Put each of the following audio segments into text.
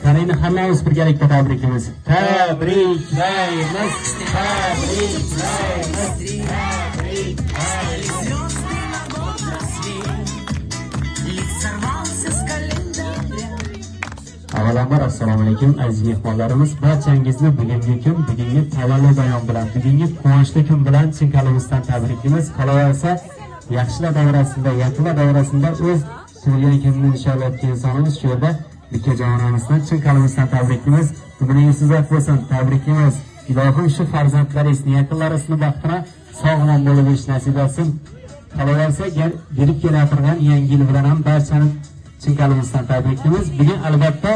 Qarayni hammamiz birgalikda tabriklaymiz. Tabriklaymiz. Avvalambor assalomu alaykum aziz mehmonlarimiz, barchangizni bugungi kun, bugungi tavallud bayram bilan, bugungi quvonchli kun bilan chin qalbimizdan tabriklaymiz. Qolaversa, yaxshilar davrasida, yaqinlar davrasida o'z tug'ilgan kunini inshaalloh o'tgan insonimiz shu yerda Bikajonimizdan chin qalbimizdan tabriklaymiz. Buguningiz uzoq bo'lsin, tabriklaymiz. Ilohim shu farzandlaringizni, yaqinlaringizni baxtini sog'-omon bo'lib o'tish nasib etsin. Qolaversa, berib kelayotgan yangi yil bilan ham barchani chin qalbimizdan tabriklaymiz. Bugun albatta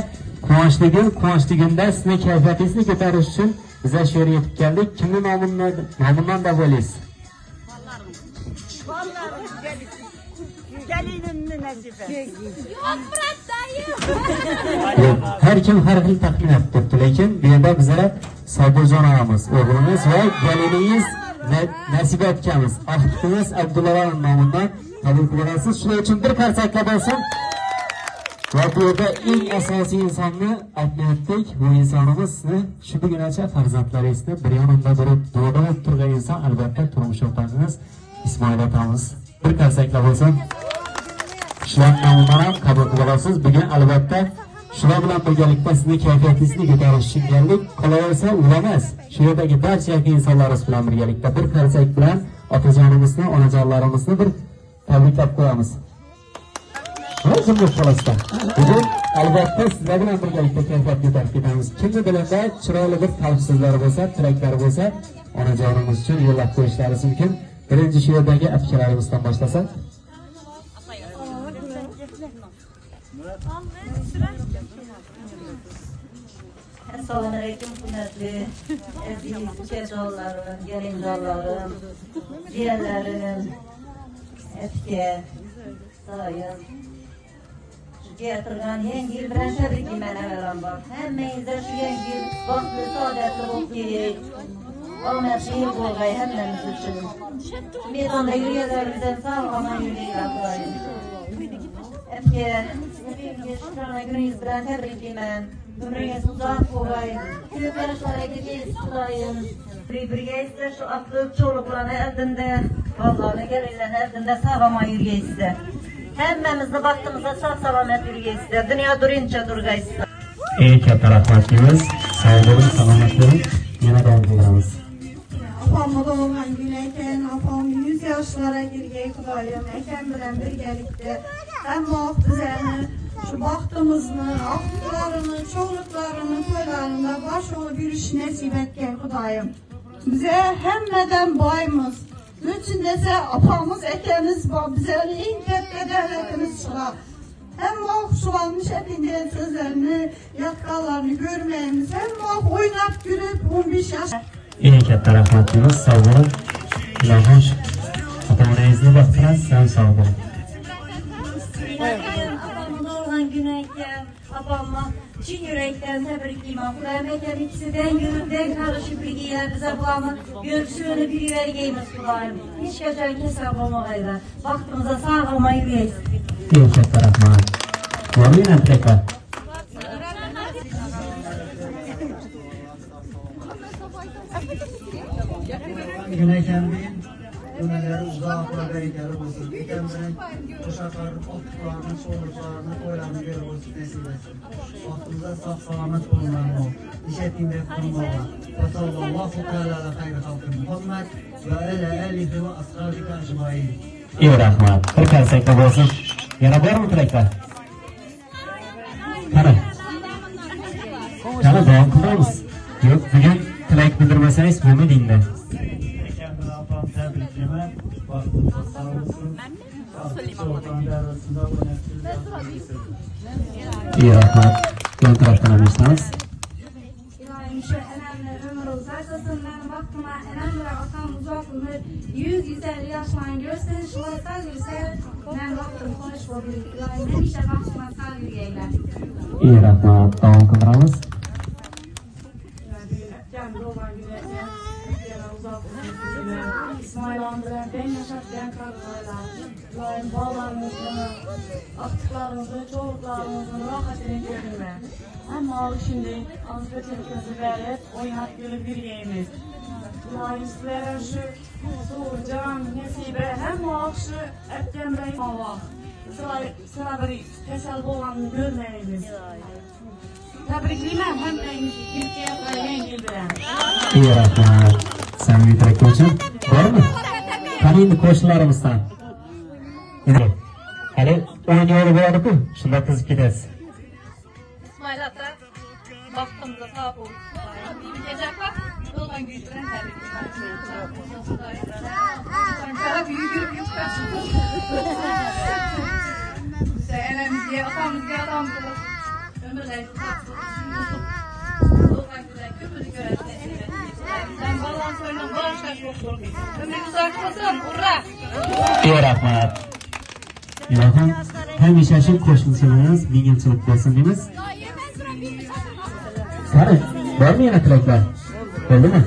quvonchli kunda sizni kayfiyatingizni ko'tarish uchun biz shu yerga yetib keldik. Kimni nomidan deb o'ylaysiz? Her kim har xil taxmin etdi, lekin bu yerda bizlar Sobirjon onamiz, o'g'limiz va gelinimiz nasib etganmiz, ahitimiz Abdullalar nomidan qabul qilasiz. Shuning uchun bir qarsaklab olsin. Va bu yerda eng asosiy insonni aytdik, bu insonimizni shu bugunacha farzandlaringizni bir yonida durib turgan inson albatta turmush o'rtog'ingiz Ismoil otamiz. Bir qarsaklab olsin. Shular nomidan ham qabul qilasiz. Bugun albatta shular bilan birgalikda sizni kayfiyatingizni ko'tarish uchun keldik. Qolaversa, ularimiz shu yerdagi barcha yaqin insonlarimiz bilan birgalikda bir qarsak bilan otajonimizni, onajonlarimizni bir tabriklab qo'yamiz. O'zim bu xolasda. Bugun albatta sizlar bilan birgalikda kayfiyat ko'tarib ketamiz. Kimni bilanda chiroyli bir tavsiyalar bo'lsa, tilaklar bo'lsa, onajonimiz uchun yo'llab qo'yishlari mumkin. Birinchi shu yerdagi akalarimizdan boshlasak. Assalomu alaykum, hurmatli aziz ukajonlarim, gelinjonlarim, jiyanlarim, aka, doim. Shuga turgan yangi yil bilan tabriklayman avvalo. bayram var. Hemmeyizde şu yengi vakti saadetli olup gerek. Ahmet şehir boğay hemmemiz için. Meydanda yürüyelerimizden sağlama yürüyelim. Efke, şukrana gününüz bilen tebrikliyim. Ömrünüz uzak boğay. Köp yarışlara gideyiz tulayım. Bir şu aklı çoluklarını eldinde, vallahi gelirler eldinde sağlama yürüyesiz. Hemmemizde baktığımızda sağ salamet yürüyesiz. Dünya durunca durgaysiz. Ey katta rahmatimiz, sağ olun, selamet olun. Yine devam ediyoruz. Apamda olan güneyken apam 100 yaşlara girgey Kudayım. Eken bilen birgelikte. Hem bak bizeni, şu baktığımızını, aklılarını, çoluklarını, toylarında baş olup yürüyüş nasip etken Kudayım. Bize hemmeden bayımız. Bütün dese apamız ekeniz bize en kötü devletimiz çıkar. Hem bak sulanmış hepindeyen sözlerini, yatkalarını görmeyimiz. Hem bak oynap gülüp 15 yaş. Ey katta rahmatimiz, sağ olun. İlahoş, atamın izine baktınız, sen sağ olun. Apamda olan güneyken, apamla çin yürekten tebrikliyim. Kudayım eken ikisinden yürüden karışıp bilgiler bize bulanı görüşüğünü bir vergeyimiz Kudayım. Hiç geçen kesap olmayla. Baktığımızda sağlama yürüyeyiz. Ey katta rahmat. Var mı yine tekrar? Güneyken değil, ömeleri uzaklara gelip olsun. Eken bilen kuşakların ottuklarını, soğuklarını, koylarını gelip olsun nesip etsin. Aklımıza sağ salamet bulunlarını ol. Diş ettiğinde kurulmalar. Ve sallallahu teala hayri halkı Muhammed ve ele elihi ve ashabika ecmaîn. Ey rahmat. Bir karşılıklı olsun. Yana var mı tilekler? Kana devam kılıyoruz. Yok, bugün tilek bildirmeseniz bunu dinle. Kendine apam tebrikleme, baktığınızda sağ olsun. Soğukların arasında bu nesli İyi rahmat. Ön taraftan alırsanız. İlahim şu önemli ömür uzarsasın. Ben baktıma önemli atam uzak ömür 100-150 yaşlarını gösterir. Şulay sağ yürüse ben baktım konuş olabilir. İlahim demişler baktıma sağ yürüyeyler. İyi rahmat. Devam kılıyoruz. Kendi olan güneşe yana uzak ömür. İsmail Andır'a ben yaşat ben kargılayla. İlahim bağlarımızı, aktıklarımızı, çoluklarımızın rahatını görünme. Ama şimdi ansiyetetimizi verip oynat gülü bir yeğimiz. İlahim sizlere şu can, nesibe hem o akşı etken bey Allah. Sıra bir kesel olanı görmeyimiz. Tebrikliyim hem ülkeye kayan bildiren. İyi rahmat. Sen bir tilek olsun. Var mı? Tanıyın koşullarımızdan. Yine. Hadi oynuyor bu arada bu. Şunda kızıp gideriz. İsmail hatta baktığımızda sağ ol. Bir gece bak, yoldan güçlerini Ankara büyük yürüp yufkarsın. Senemiz diye, atamız diye adam kılıp. Ömürler tutarsın. Yoldan güzel köpüdü göresine. Sen balans oynan, bağışlar çok zor. Ömrünü uzaklasın, urra! İyi rahmat. İlahım hem işaşık koşulsunuz, bin yılçılık olsun deyimiz. Sarı, var mı yine tilekler? Oldu mu?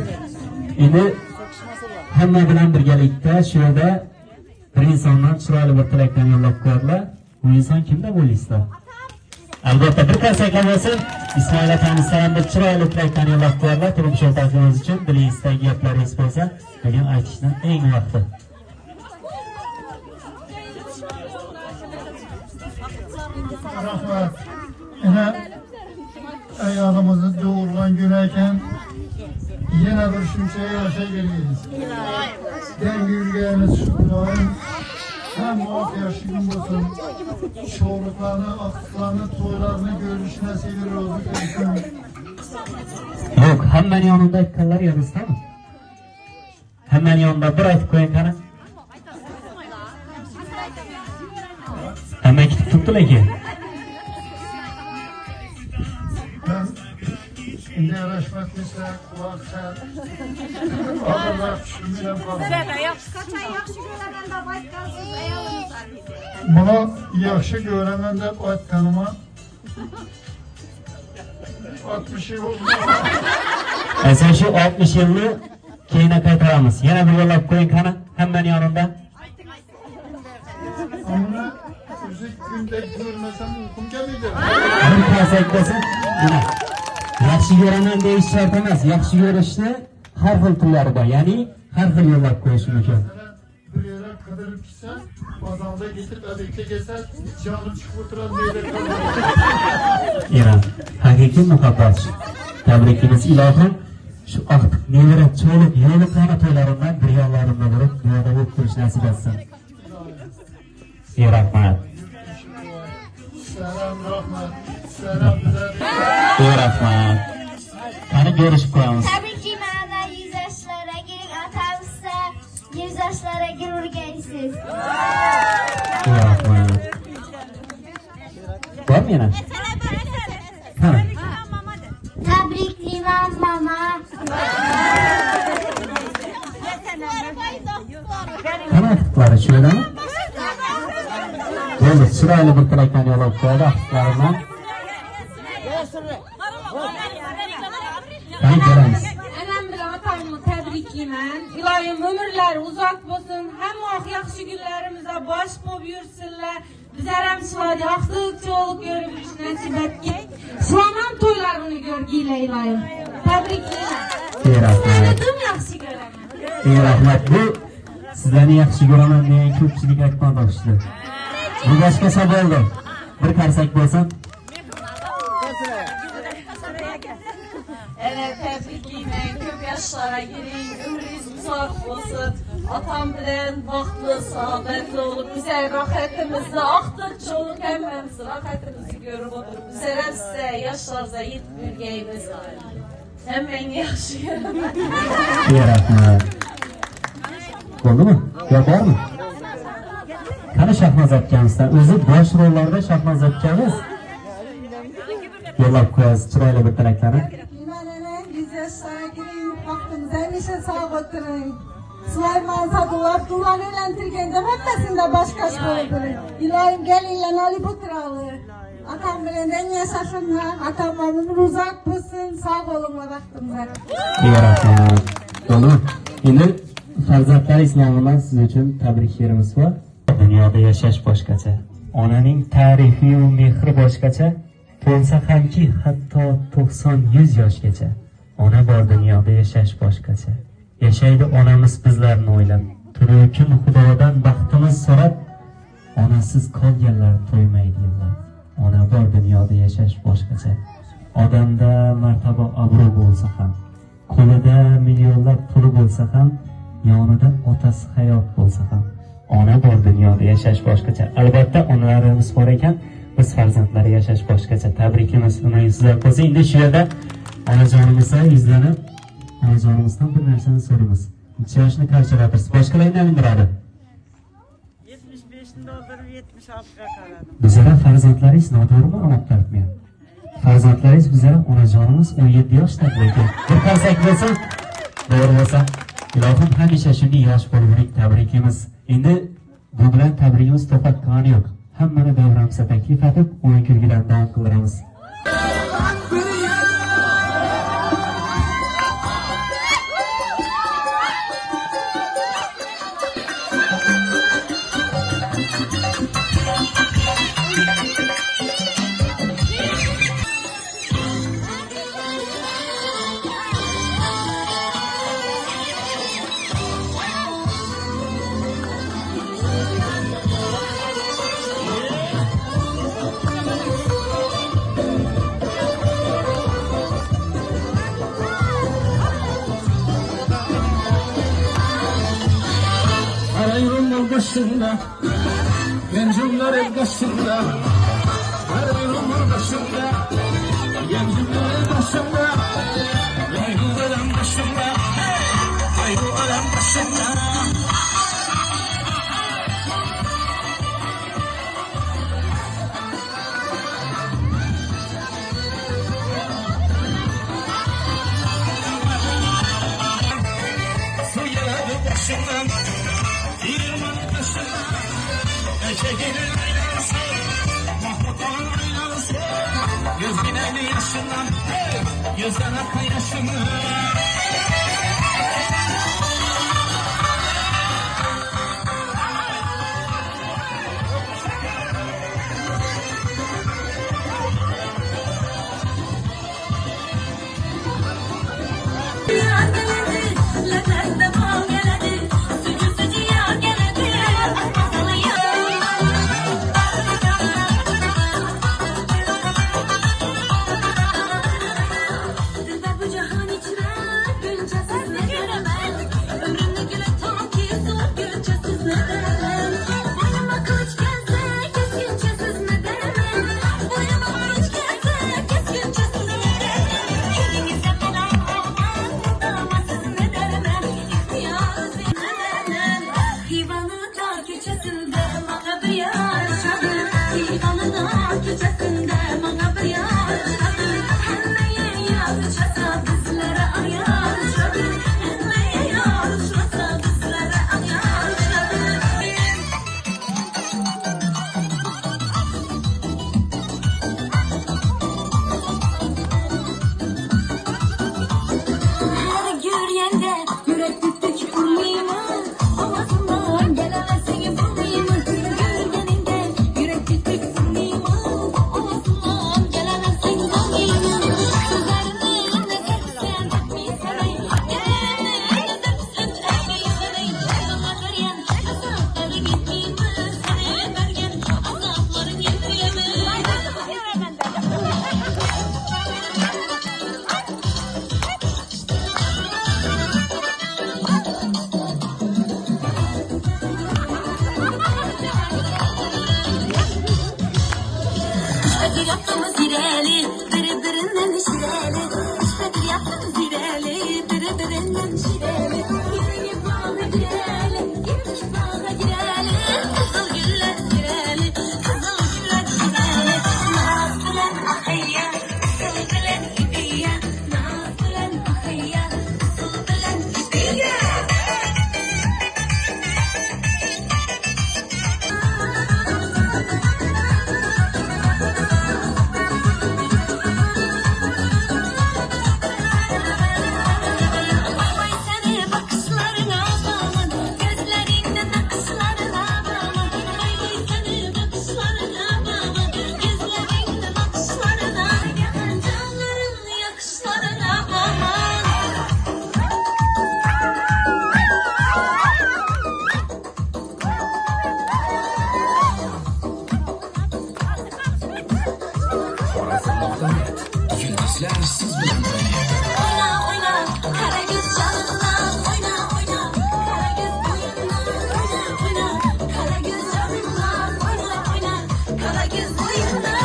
Şimdi hamma bilan birgalikda shu yerda bir insondan chiroyli bir tilaklarni yo'llab qo'yadilar. Bu inson kimda bo'laysizlar? Albatta bir qarsaklar bo'lsin. Ismoil akamizdan bir chiroyli tilaklarni yo'llab qo'yadilar. Turmush o'rtog'ingiz uchun dilingizdagi gaplaringiz bo'lsa, bugun aytishdan eng vaqti. Rahmat. Yine ayağımızı doğurulan güneyken yine bir şümseye yaşa geliyoruz. Den yürüyeniz şükürlerin hem muaf yaşayın olsun. Çoğuluklarını, aktıklarını, toylarını görüş nesibi rozuk etsin. Yok, hammanın yanında aytganlar yodingizda mı? Hammanın yanında bir aytib qo'ying qani. Hamma kitib turibdilar ekan. Ben şimdi yarışmak mesela kulaksa ağırlar düşünmeden kaldım. Bunu yaxşı görəməndə ayt tanıma 60 yıl oldu. Sen şu 60 yılını keyine qaytaramiz. Yana bir yo'llab qo'ying qani, hammaning yonida. Ama o'zi kunda ko'rmasam uyqum kelmaydi. Bir qarsak bo'lsin. Mana yaxshi ko'raman deyish shart emas. Yaxshi ko'rishni har xil turlari bor. Ya'ni har xil yo'llab qo'yish mumkin. Bir yere qidirib gitsa, bozorda ketib adikka kelsa, joni chiqib o'tiradi deydi. Iran, haqiqiy muhabbat. Tabrikimiz ilohim. Şu aktık neveret çoğuluk yoğunluklarına toylarından bir yollarında durup duada o'tirish nasip etsin. Rahmat. Selam rahmat. Selam bize. Rahmat. Qani görüşüp qo'yamiz. Tabriklayman 100 yoshlarga giring otamizsa 100 yoshlarga girurgaysiz. Rahmat. Bormi yana? Ha. Tabriklayman mama. Qani aqtiqlari shu yerda? Bo'ldi, chiroyli bir tilakdan yo'llab qo'yadi aqtiqlarimdan. Qani ko'ramiz. Anam bilan otamni tabriklayman. Iloyim umrlari uzoq bo'lsin. Hamma yaxshi kunlarimizda bosh qo'yib yursinlar. Bizlar ham chiroyli vaqtlik ko'rib yurish nasib etgin. Sog'lom to'ylarini ko'rginglar iloyim. Tabriklayman. Rahmat. Sizlarni yaxshi ko'raman. Rahmat. Bu sizlarni yaxshi ko'raman degan ko'pchilik aytgan bo'lishdi. Bu boshqacha bo'ldi. Bir qarsak bo'lsin. Evet, tebriklayman. Ko'p yoshlarga giring, umringiz uzoq bo'lsin. Otam bilan vaqtli, saodatli bo'lib, bizlar rohatimizni, oqtircho'lik hammamiz rohatimizni ko'rib o'tirib, bizlar ham sizlar yoshlarga yetib yurgaymiz. Hammangga yaxshi ko'raman. Rahmat. Bo'ldimi? Yo'q bormi? Qani Shahnoz akamizdan o'zi bosh rollarda Shahnoz akamiz yo'llab qo'yasiz chiroyli bir tilaklarni. Limanana 100 yoshlarga giring, vaqtingizni hamisha sog' o'tiring. Sulaymon Sadulla Abdullani uylantirganda hammasida boshqacha bo'ldi. Iloyim kelinglarni olib o'tiradi. Atam bilan eng yashashimlar, atam umri uzoq bo'lsin, sog' bo'linglar vaqtimda. Rahmat. Bo'ldimi? Endi farzandlaringiz nomidan siz uchun tabrik she'rimiz bor. Dunyoda yashash boshqacha. Onaning tarifi va mehri boshqacha. Bo'lsa hamki hatto 90-100 yoshgacha. Ona bor dunyoda yashash boshqacha. Yashaydi onamiz bizlarni o'ylab. Tuni kun Xudodan baxtimiz so'rab, onasiz qolganlar to'ymaydi yillab. Ona bor dunyoda yashash boshqacha. Odamda martaba obro' bo'lsa ham, qo'lida millionlab puli bo'lsa ham, yonida otasi hayot bo'lsa ham, ona bor dunyoda yashash boshqacha. Albatta onalarimiz bor ekan, biz farzandlari yashash boshqacha. Tabrikimiz sizlar bo'lsin. Endi shu yerda onajonimizdan yuzlanib, onajonimizdan bir narsani so'raymiz. Necha yoshni qarshilabsiz? Boshqalardan indiradi. 75 ni doldurib 76 ga qaradim. Bizlar farzandlaringiz noto'g'rimi olib tartmayapti? Farzandlaringiz bizlar onajonimiz 17 yoshda ekan. Bir qarsak bo'lsa, to'g'ri bo'lsa, ilohim hamisha shunday yosh bo'lib yuring. Tabrikimiz. Endi bu bilan tabrikimiz to'xtatgani yo'q. Hammani davramizga taklif etib, o'yin kulgilarni davom qildiramiz. Yolun başında, gencimler el başında. Her yolun başında, gencimler el başında. Haydi alem başında, haydi alem başında. Su yağdı başından. Çekilin aynası, Mahmut olan aynası, yüz binen seni yaşından, hey, yüzden akar yaşından. Yaptığımız zireli, birbirinden şireli. İşte yaptığımız zireli, birbirinden şireli. Yürüyüp bağına gireli, yürüyüp bağına gireli. Kızıl güller zireli, kızıl güller zireli. Naz bilen ahayya, kızıl bilen hediye. Naz bilen ahayya, kızıl bilen hediye. Yıldızlarsız bir Oyna oyna Karagöz canından oyna oyna Karagöz boyundan oyna oyna Karagöz canından oyna oyna Karagöz boyundan.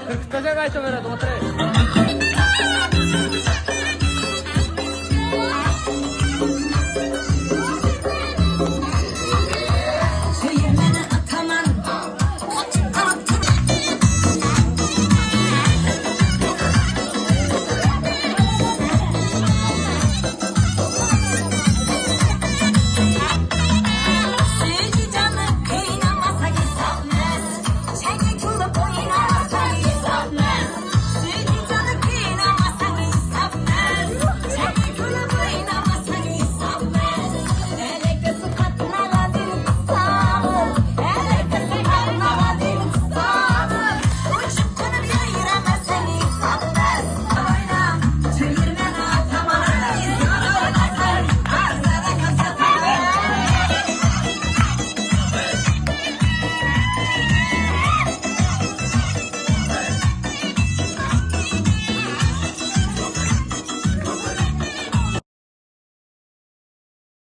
Kırktaca kaçı veradi, otur.